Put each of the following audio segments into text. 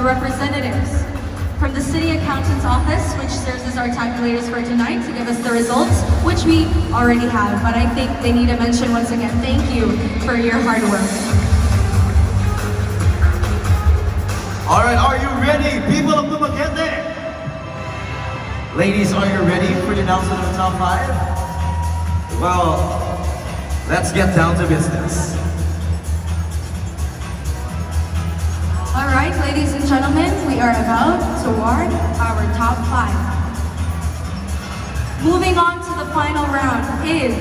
representatives from the City Accountant's Office, which serves as our tabulators for tonight, to give us the results, which we already have, but I think they need to mention once again, thank you for your hard work. All right, are you ready, people of Dumaguete? Ladies, are you ready for the announcement of the top 5? Well, let's get down to business. All right, ladies and gentlemen, we are about to award our top 5. Moving on to the final round is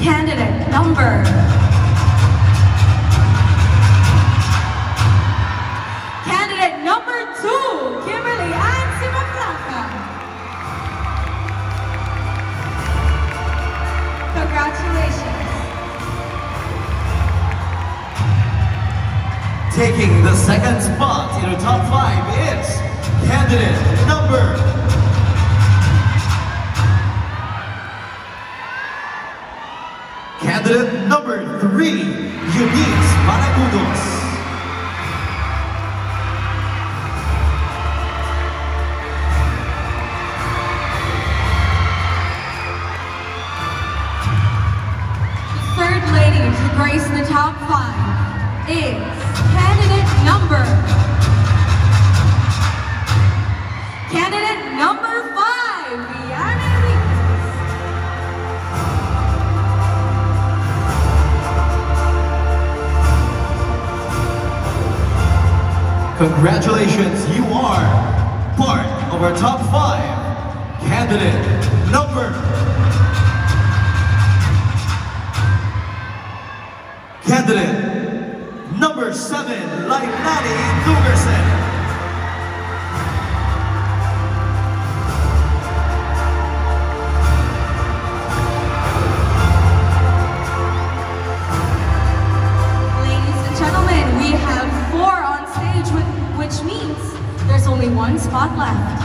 candidate number 2, Kimberly and Simaclaka. Congratulations. Taking the second spot in the top 5 is candidate number 3, Eunice Managudos. To grace the top 5 is candidate number 5, Viana Enriquez. Congratulations, you are part of our top 5. Candidate number 7, Lainani Dugerson. Ladies and gentlemen, we have 4 on stage, which means there's only 1 spot left.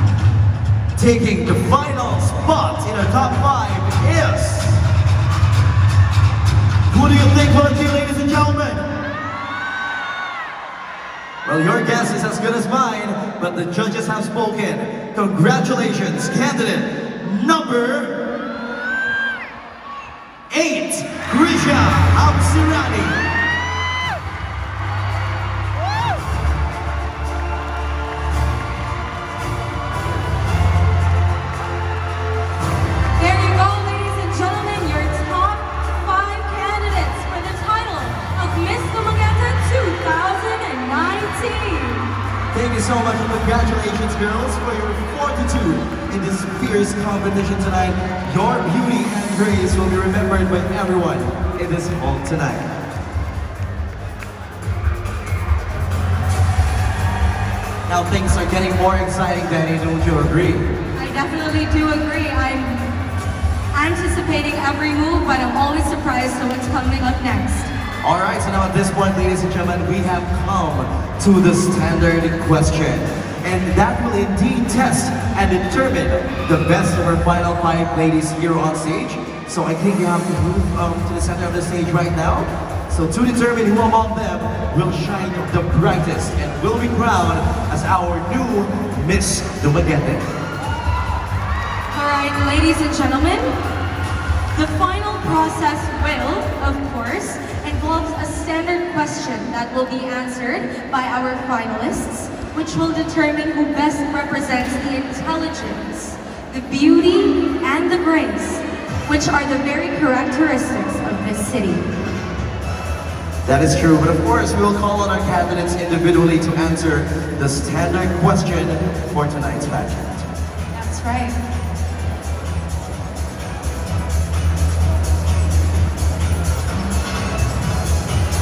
Taking the final spot in our top 5 is... Who do you think will it be, ladies and gentlemen? Well, your guess is as good as mine, but the judges have spoken. Congratulations, candidate number 8, Grisha Amsirani. There you go, ladies and gentlemen, your top 5 candidates for the title of Miss Dumaguete 2019. Thank you so much and congratulations, girls, for your fortitude in this fierce competition tonight. Your beauty and grace will be remembered by everyone in this hall tonight. Now things are getting more exciting, Danny, don't you agree? I definitely do agree. I'm anticipating every move, but I'm always surprised at what's coming up next. Alright, so now at this point, ladies and gentlemen, we have come to the standard question. And that will indeed test and determine the best of our final 5 ladies here on stage. So I think you have to move to the center of the stage right now. So to determine who among them will shine the brightest and will be crowned as our new Miss Dumaguete. Alright, ladies and gentlemen, the final process will, of course, involves a standard question that will be answered by our finalists, which will determine who best represents the intelligence, the beauty, and the grace, which are the very characteristics of this city. That is true, but of course we will call on our candidates individually to answer the standard question for tonight's pageant. That's right.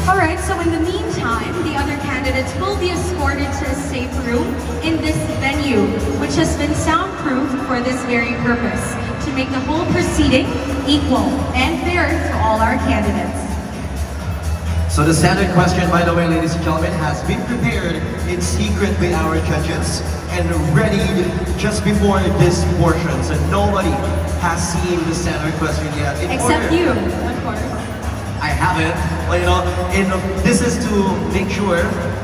Alright, so in the meantime, the other candidates will be escorted to a safe room in this venue, which has been soundproofed for this very purpose, to make the whole proceeding equal and fair to all our candidates. So the standard question, by the way, ladies and gentlemen, has been prepared in secret by our judges and readied just before this portion, so nobody has seen the standard question yet. Except you, of course. I haven't. But this is to make sure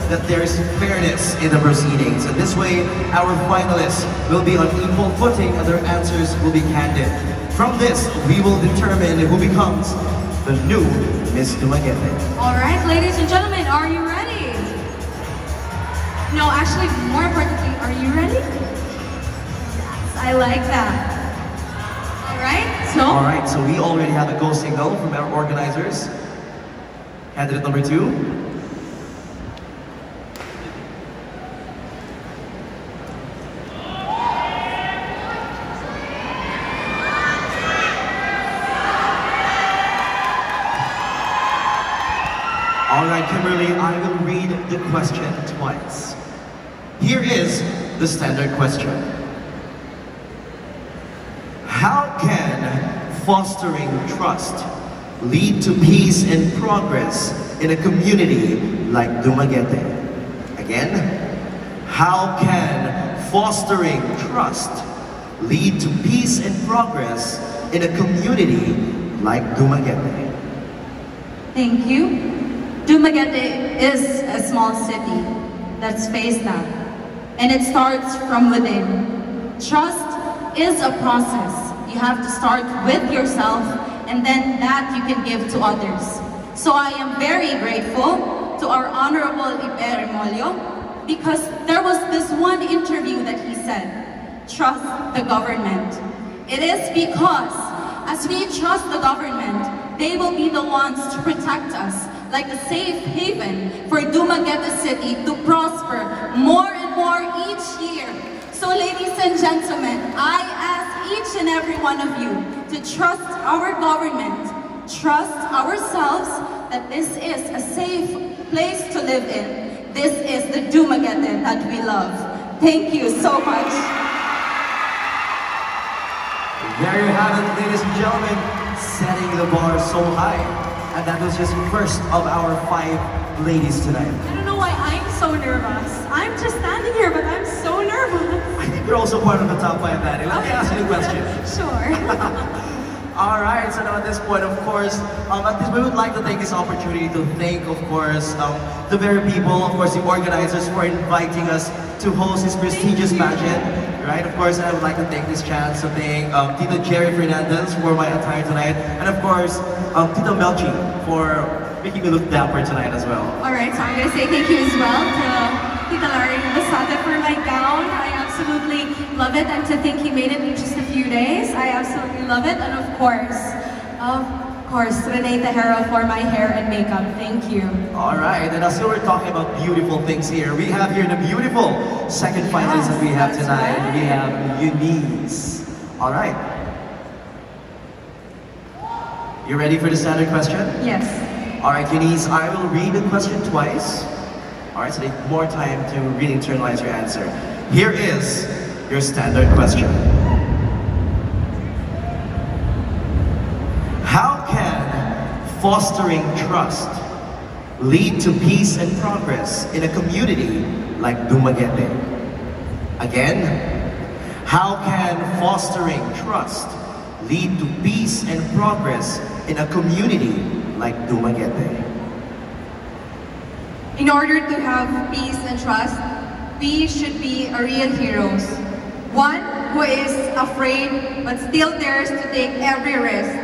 that there is fairness in the proceedings. And this way, our finalists will be on equal footing and their answers will be candid. From this, we will determine who becomes the new Miss Dumaguete. All right, ladies and gentlemen, are you ready? No, actually, more importantly, are you ready? Yes, I like that. All right, so we already have a go signal from our organizers. Candidate number 2. All right, Kimberly, I will read the question twice. Here is the standard question. How can fostering trust lead to peace and progress in a community like Dumaguete? Again, how can fostering trust lead to peace and progress in a community like Dumaguete? Thank you. Dumaguete is a small city, let's face that. And it starts from within. Trust is a process. You have to start with yourself, and then that you can give to others. So I am very grateful to our Honorable Villahermosa because there was this one interview that he said, trust the government. It is because as we trust the government, they will be the ones to protect us like a safe haven for Dumaguete City to prosper more and more each year. So ladies and gentlemen, I ask each and every one of you to trust our government, trust ourselves that this is a safe place to live in. This is the Dumaguete that we love. Thank you so much. There you have it, ladies and gentlemen, setting the bar so high. And that was just the first of our 5 ladies tonight. I don't know why I'm so nervous. I'm just standing here, but I'm so nervous. I think you're also part of the top 5, Maddie. Let me ask you a question. Sure. All right, so now at this point, of course, we would like to take this opportunity to thank, of course, the very people, of course, the organizers for inviting us to host this prestigious pageant. Right, of course, I would like to take this chance to thank Tito Jerry Fernandez for my attire tonight, and of course, Tito Melchi for making me look dapper tonight as well. Alright, so I'm going to say thank you as well to Tita Larry Basada for my gown. I absolutely love it, and to think he made it in just a few days. I absolutely love it, and of course, Renee Tejero for my hair and makeup. Thank you. Alright, and as we're talking about beautiful things here, we have here the beautiful second finalist that we have tonight. Right. We have Eunice. Alright. You ready for the standard question? Yes. Alright, Eunice, I will read the question twice. Alright, so take more time to really internalize your answer. Here is your standard question. How can fostering trust lead to peace and progress in a community like Dumaguete? Again, how can fostering trust lead to peace and progress in a community like Dumaguete? In order to have peace and trust, we should be a real heroes. One who is afraid but still dares to take every risk.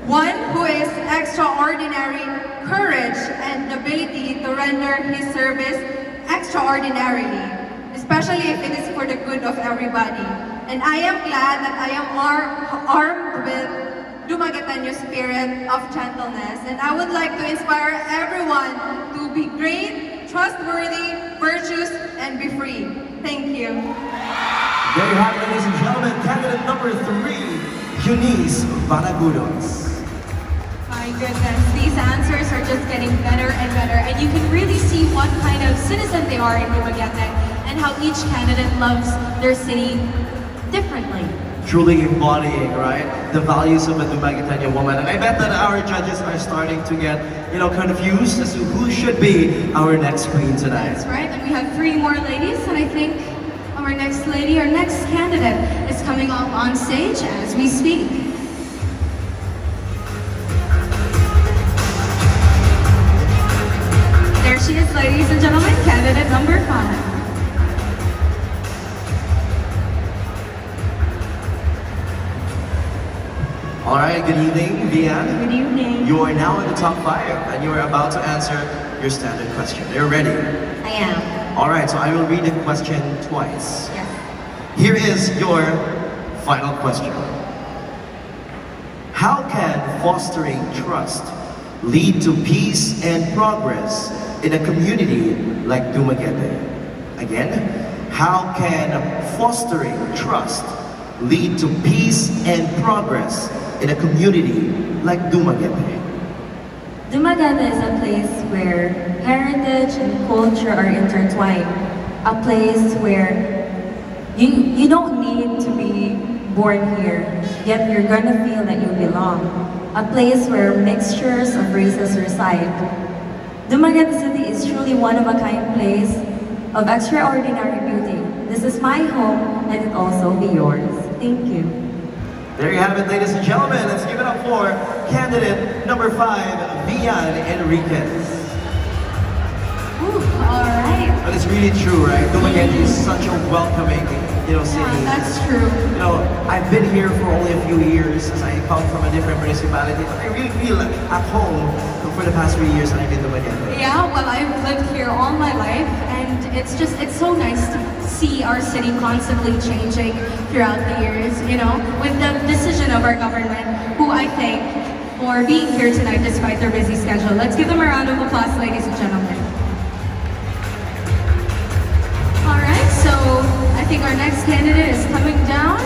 One who is extraordinary courage and ability to render his service extraordinarily, especially if it is for the good of everybody. And I am glad that I am armed with Dumagueteño spirit of gentleness, and I would like to inspire everyone to be great, trustworthy, virtuous, and be free. Thank you. There you have it, ladies and gentlemen, candidate number 3, Eunice Kudos. My goodness, these answers are just getting better and better, and you can really see what kind of citizen they are in Dumaguete and how each candidate loves their city differently. Truly embodying, right, the values of a Dumagueteña woman. And I bet that our judges are starting to get, confused as to who should be our next queen tonight. That's right, and we have 3 more ladies, and I think our next lady, our next candidate, is coming up on stage as we speak. ladies and gentlemen, candidate number 5. Alright, good evening, Rhian. Good evening. You are now in the top 5 and you are about to answer your standard question. Are you ready? I am. Alright, so I will read the question twice. Yes. Here is your final question. How can fostering trust lead to peace and progress in a community like Dumaguete? Again, how can fostering trust lead to peace and progress in a community like Dumaguete? Dumaguete is a place where heritage and culture are intertwined. A place where you don't need to be born here, yet you're gonna feel that you belong. A place where mixtures of races reside. Dumaguete City is truly one of a kind place of extraordinary beauty. This is my home and it also be yours. Thank you. There you have it, ladies and gentlemen. Let's give it up for candidate number 5, Rhian Enriquez. Alright. But it's really true, right? Dumaguete is such a welcoming, city. Yeah, that's true. I've been here for only a few years as I come from a different municipality, but I really feel at home for the past 3 years that I've been to Dumaguete. Yeah, well, I've lived here all my life, and it's so nice to see our city constantly changing throughout the years, with the decision of our government, who I thank for being here tonight despite their busy schedule. Let's give them a round of applause, ladies and gentlemen. Alright, so I think our next candidate is coming down,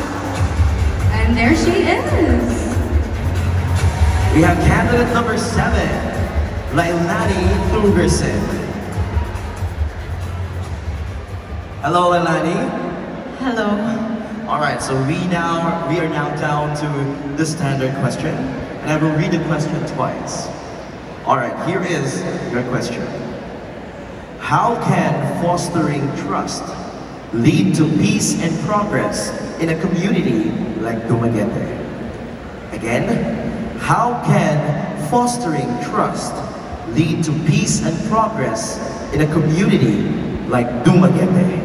and there she is. We have candidate number 7, Lailani Thugerson. Hello, Lailani. Hello. Alright, so we are now down to the standard question, and I will read the question twice. Alright, here is your question. How can fostering trust lead to peace and progress in a community like Dumaguete? Again, how can fostering trust lead to peace and progress in a community like Dumaguete?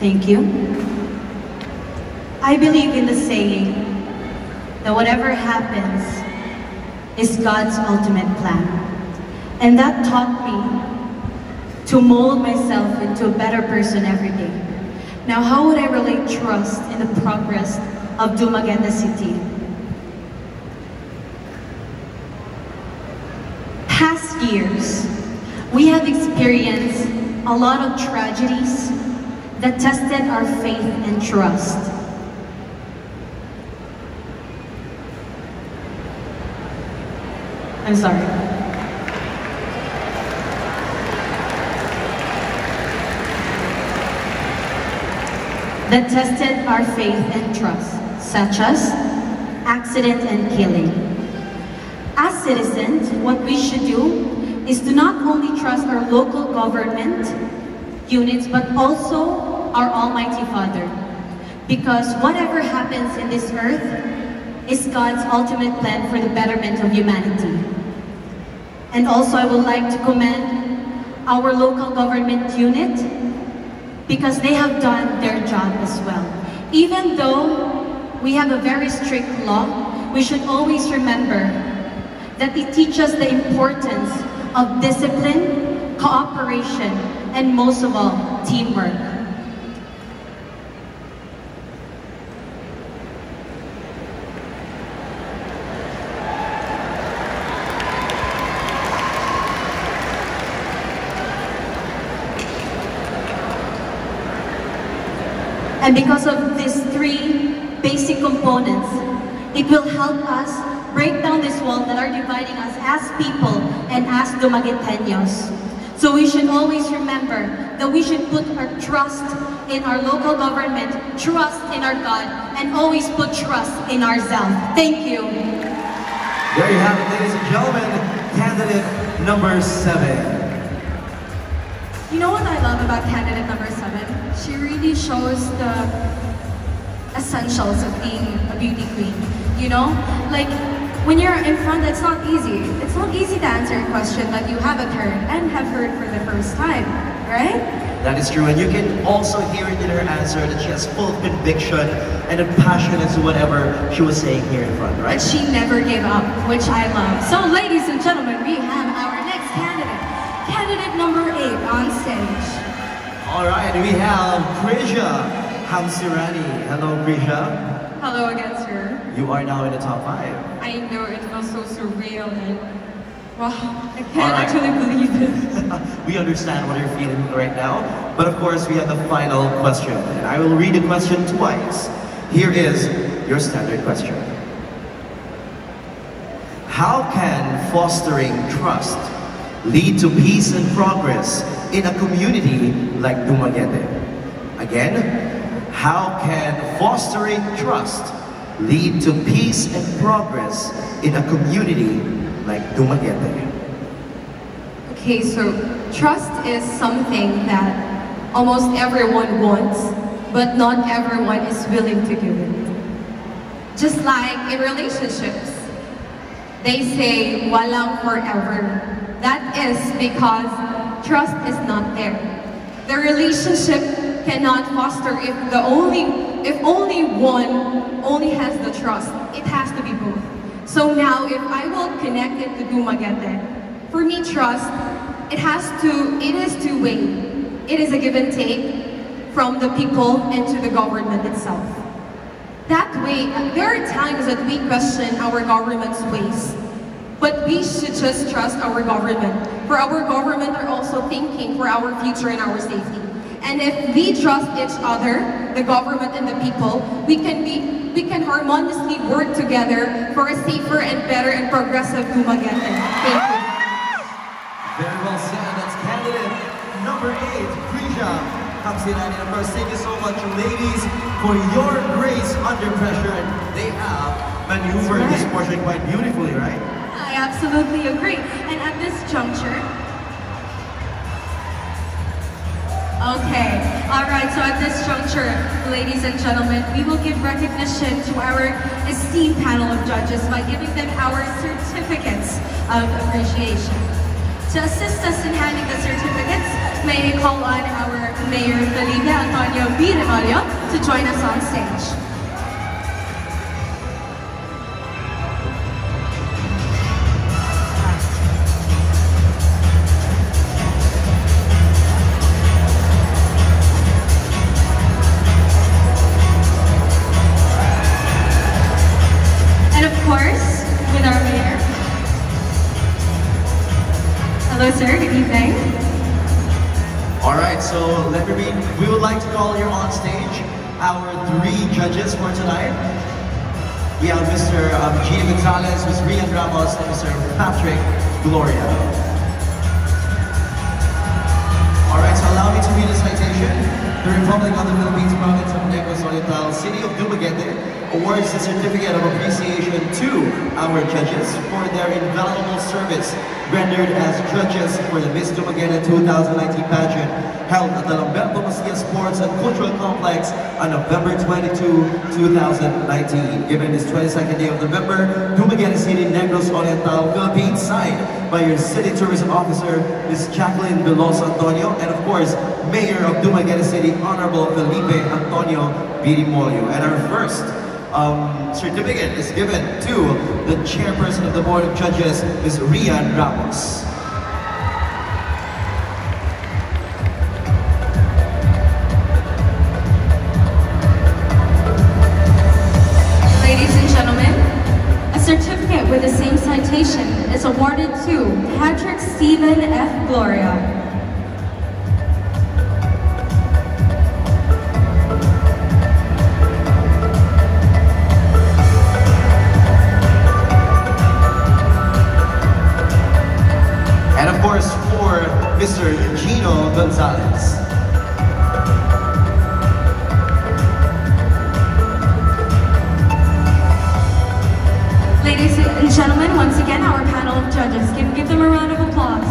Thank you. I believe in the saying that whatever happens is God's ultimate plan. And that taught me to mold myself into a better person every day. Now, how would I relate trust in the progress of Dumaguete City? Past years, we have experienced a lot of tragedies that tested our faith and trust. I'm sorry. That tested our faith and trust, such as accident and killing. As citizens, what we should do is to not only trust our local government units, but also our Almighty Father. Because whatever happens in this earth is God's ultimate plan for the betterment of humanity. And also, I would like to commend our local government unit because they have done their job as well. Even though we have a very strict law, we should always remember that it teaches the importance of discipline, cooperation, and most of all, teamwork. And because of these 3 basic components, it will help us break down this wall that are dividing us as people and as Dumagueteños. So we should always remember that we should put our trust in our local government, trust in our God, and always put trust in ourselves. Thank you. There you have it, ladies and gentlemen, candidate number 7. You know what I love about candidate number 7? She really shows the essentials of being a beauty queen. Like, when you're in front, it's not easy. It's not easy to answer a question that you haven't heard and have heard for the first time, right? That is true, and you can also hear it in her answer that she has full conviction and a passion as to whatever she was saying here in front, right? And she never gave up, which I love. So, ladies and gentlemen, we have our next candidate. Candidate number 8 on stage. All right, we have Krisha Hamsirani. Hello, Krisha. Hello again, sir. You are now in the top 5. I know it feels so surreal and wow, I can't actually believe it. We understand what you're feeling right now, but of course we have the final question, and I will read the question twice. Here is your standard question. How can fostering trust lead to peace and progress in a community like Dumaguete? Again, how can fostering trust lead to peace and progress in a community like Dumaguete? Okay, so trust is something that almost everyone wants, but not everyone is willing to give it. Just like in relationships, they say walang forever. That is because trust is not there. The relationship cannot foster if only one only has the trust. It has to be both. So now if I will connect it to Dumaguete, for me trust, it is two-way. It is a give and take from the people and to the government itself. That way, there are times that we question our government's ways, but we should just trust our government. For our government are also thinking for our future and our safety. And if we trust each other, the government and the people, we can harmoniously work together for a safer and better and progressive Dumaguete. Thank you. Very well said. That's candidate number 8, Krisha Hamsirani. And of course, thank you so much, ladies, for your grace under pressure. And they have maneuvered this portion quite beautifully, right? I absolutely agree. And at this juncture, okay, alright, so at this juncture, ladies and gentlemen, we will give recognition to our esteemed panel of judges by giving them our certificates of appreciation. To assist us in handing the certificates, may I call on our Mayor Felipe Antonio Villahermosa to join us on stage. Hello, sir. Good evening. All right, so let me read. We would like to call here on stage our 3 judges for tonight. We have Mr. Gina Gonzalez, Mr. Rhian Ramos, and Mr. Patrick Gloria. All right, so allow me to read the citation. The Republic of the Philippines Province of Negros Oriental, City of Dumaguete, awards the Certificate of Appreciation to our judges for their invaluable service rendered as judges for the Miss Dumaguete 2019 pageant held at the Lamberto Macia Sports and Cultural Complex on November 22, 2019. Given this 22nd day of November, Dumaguete City, Negros Oriental, Philippines, signed by your City Tourism Officer, Ms. Jacqueline Veloso Antonio, and of course, Mayor of Dumaguete City, Honorable Felipe Antonio Villahermosa. And our first certificate is given to the chairperson of the Board of Judges, Ms. Rhian Ramos. Ladies and gentlemen, a certificate with the same citation is awarded to Patrick Stephen F. Gloria. For Mr. Gino Gonzalez. Ladies and gentlemen, once again, our panel of judges. Give them a round of applause.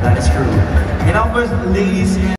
That is true. And of course, ladies and